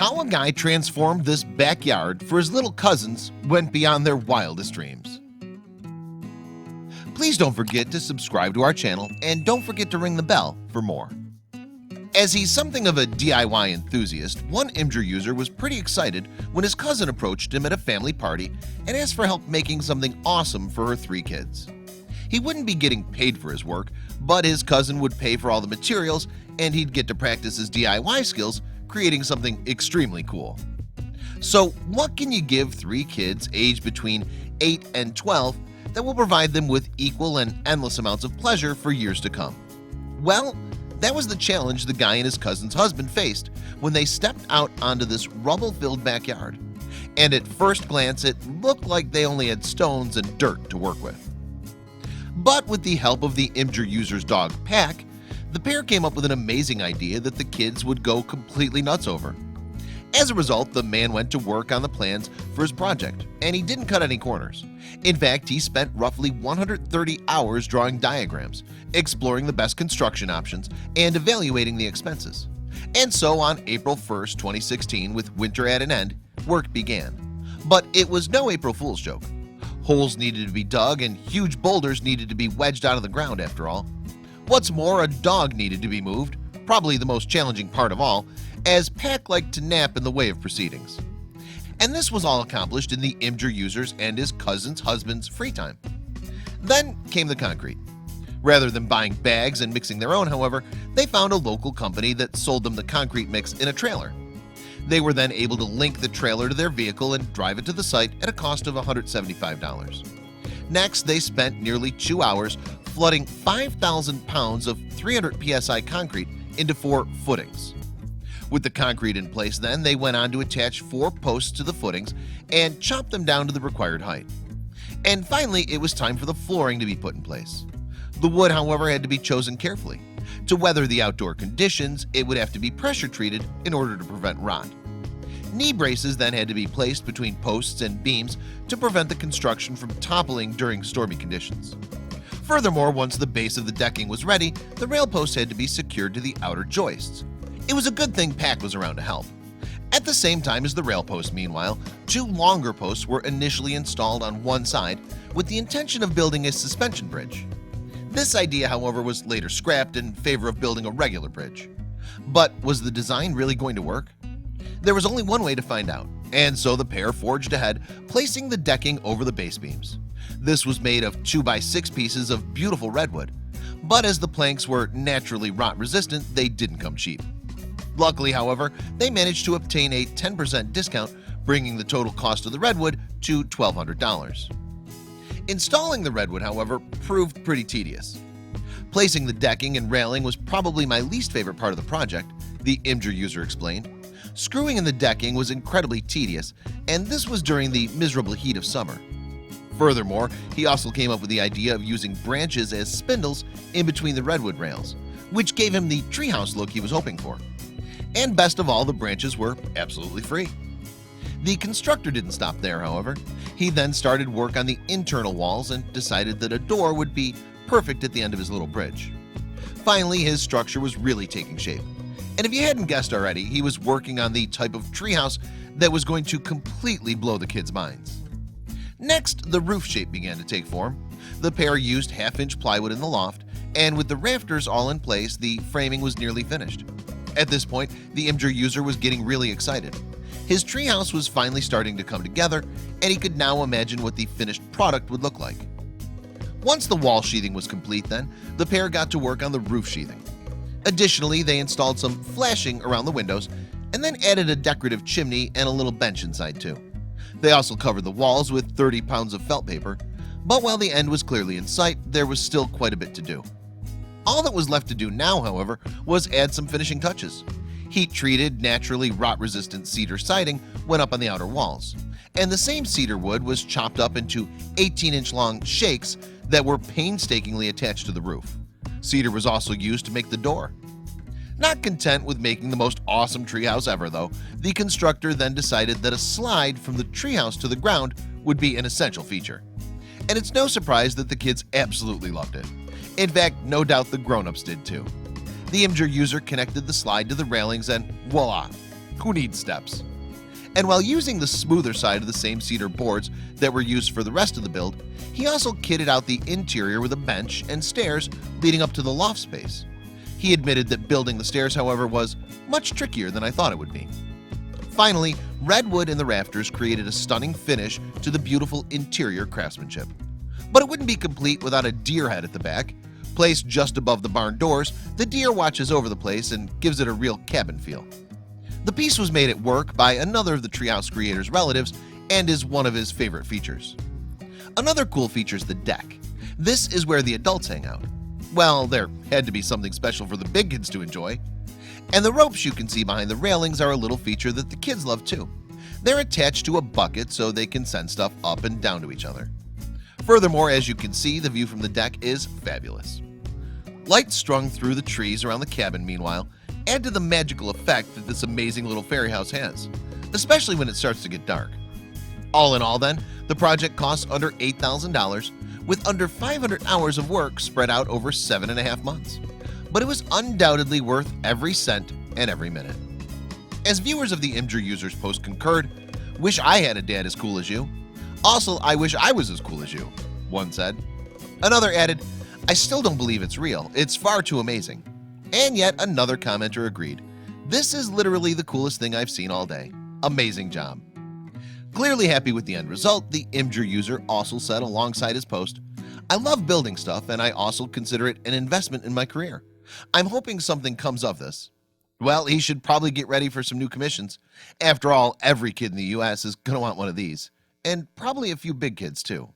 How a guy transformed this backyard for his little cousins went beyond their wildest dreams. Please don't forget to subscribe to our channel and don't forget to ring the bell for more. As he's something of a DIY enthusiast, one Imgur user was pretty excited when his cousin approached him at a family party and asked for help making something awesome for her 3 kids. He wouldn't be getting paid for his work, but his cousin would pay for all the materials and he'd get to practice his DIY skills, creating something extremely cool. So what can you give 3 kids aged between 8 and 12 that will provide them with equal and endless amounts of pleasure for years to come? Well, that was the challenge the guy and his cousin's husband faced when they stepped out onto this rubble-filled backyard. And at first glance, it looked like they only had stones and dirt to work with. But with the help of the Imgur user's dog, Pack, the pair came up with an amazing idea that the kids would go completely nuts over. As a result, the man went to work on the plans for his project, and he didn't cut any corners. In fact, he spent roughly 130 hours drawing diagrams, exploring the best construction options, and evaluating the expenses. And so on April 1st, 2016, with winter at an end, work began. But it was no April Fool's joke. Holes needed to be dug and huge boulders needed to be wedged out of the ground after all. What's more, a dog needed to be moved, probably the most challenging part of all, as Pack liked to nap in the way of proceedings. And this was all accomplished in the Imgur user's and his cousin's husband's free time. Then came the concrete. Rather than buying bags and mixing their own, however, they found a local company that sold them the concrete mix in a trailer. They were then able to link the trailer to their vehicle and drive it to the site at a cost of $175. Next, they spent nearly 2 hours flooding 5,000 pounds of 300 psi concrete into 4 footings. With the concrete in place, then they went on to attach 4 posts to the footings and chop them down to the required height. And finally, it was time for the flooring to be put in place. The wood, however, had to be chosen carefully. To weather the outdoor conditions, it would have to be pressure treated in order to prevent rot. Knee braces then had to be placed between posts and beams to prevent the construction from toppling during stormy conditions. Furthermore, once the base of the decking was ready, the rail posts had to be secured to the outer joists. It was a good thing Pack was around to help. At the same time as the rail posts, meanwhile, 2 longer posts were initially installed on one side with the intention of building a suspension bridge. This idea, however, was later scrapped in favor of building a regular bridge. But was the design really going to work? There was only one way to find out, and so the pair forged ahead, placing the decking over the base beams. This was made of 2x6 pieces of beautiful redwood, but as the planks were naturally rot resistant, they didn't come cheap. Luckily, however, they managed to obtain a 10% discount, bringing the total cost of the redwood to $1,200. Installing the redwood, however, proved pretty tedious. Placing the decking and railing was probably my least favorite part of the project, the Imgur user explained. Screwing in the decking was incredibly tedious, and this was during the miserable heat of summer. Furthermore, he also came up with the idea of using branches as spindles in between the redwood rails, which gave him the treehouse look he was hoping for. And best of all, the branches were absolutely free. The constructor didn't stop there, however. He then started work on the internal walls and decided that a door would be perfect at the end of his little bridge. Finally, his structure was really taking shape. And if you hadn't guessed already, he was working on the type of treehouse that was going to completely blow the kids' minds. Next, the roof shape began to take form. The pair used 1/2-inch plywood in the loft, and with the rafters all in place, the framing was nearly finished. At this point, the Imgur user was getting really excited. His treehouse was finally starting to come together, and he could now imagine what the finished product would look like. Once the wall sheathing was complete, then, the pair got to work on the roof sheathing. Additionally, they installed some flashing around the windows and then added a decorative chimney and a little bench inside too. They also covered the walls with 30 pounds of felt paper, but while the end was clearly in sight, there was still quite a bit to do. All that was left to do now, however, was add some finishing touches. Heat-treated, naturally rot-resistant cedar siding went up on the outer walls, and the same cedar wood was chopped up into 18-inch long shakes that were painstakingly attached to the roof. Cedar was also used to make the door. Not content with making the most awesome treehouse ever, though, the constructor then decided that a slide from the treehouse to the ground would be an essential feature. And it's no surprise that the kids absolutely loved it. In fact, no doubt the grown-ups did too. The Imgur user connected the slide to the railings and voila! Who needs steps? And while using the smoother side of the same cedar boards that were used for the rest of the build, he also kitted out the interior with a bench and stairs leading up to the loft space. He admitted that building the stairs, however, was much trickier than I thought it would be. Finally, redwood in the rafters created a stunning finish to the beautiful interior craftsmanship. But it wouldn't be complete without a deer head at the back. Placed just above the barn doors, the deer watches over the place and gives it a real cabin feel. The piece was made at work by another of the treehouse creator's relatives and is one of his favorite features. Another cool feature is the deck. This is where the adults hang out. Well, there had to be something special for the big kids to enjoy. And the ropes you can see behind the railings are a little feature that the kids love too. They're attached to a bucket so they can send stuff up and down to each other. Furthermore, as you can see, the view from the deck is fabulous. Lights strung through the trees around the cabin, meanwhile, add to the magical effect that this amazing little fairy house has, especially when it starts to get dark. All in all then, the project costs under $8,000 with under 500 hours of work spread out over 7.5 months. But it was undoubtedly worth every cent and every minute. As viewers of the Imgur Users post concurred, "Wish I had a dad as cool as you. Also, I wish I was as cool as you," one said. Another added, "I still don't believe it's real. It's far too amazing." And yet another commenter agreed, "This is literally the coolest thing I've seen all day. Amazing job." Clearly happy with the end result, the Imgur user also said alongside his post, "I love building stuff and I also consider it an investment in my career. I'm hoping something comes of this." Well, he should probably get ready for some new commissions. After all, every kid in the US is going to want one of these, and probably a few big kids too.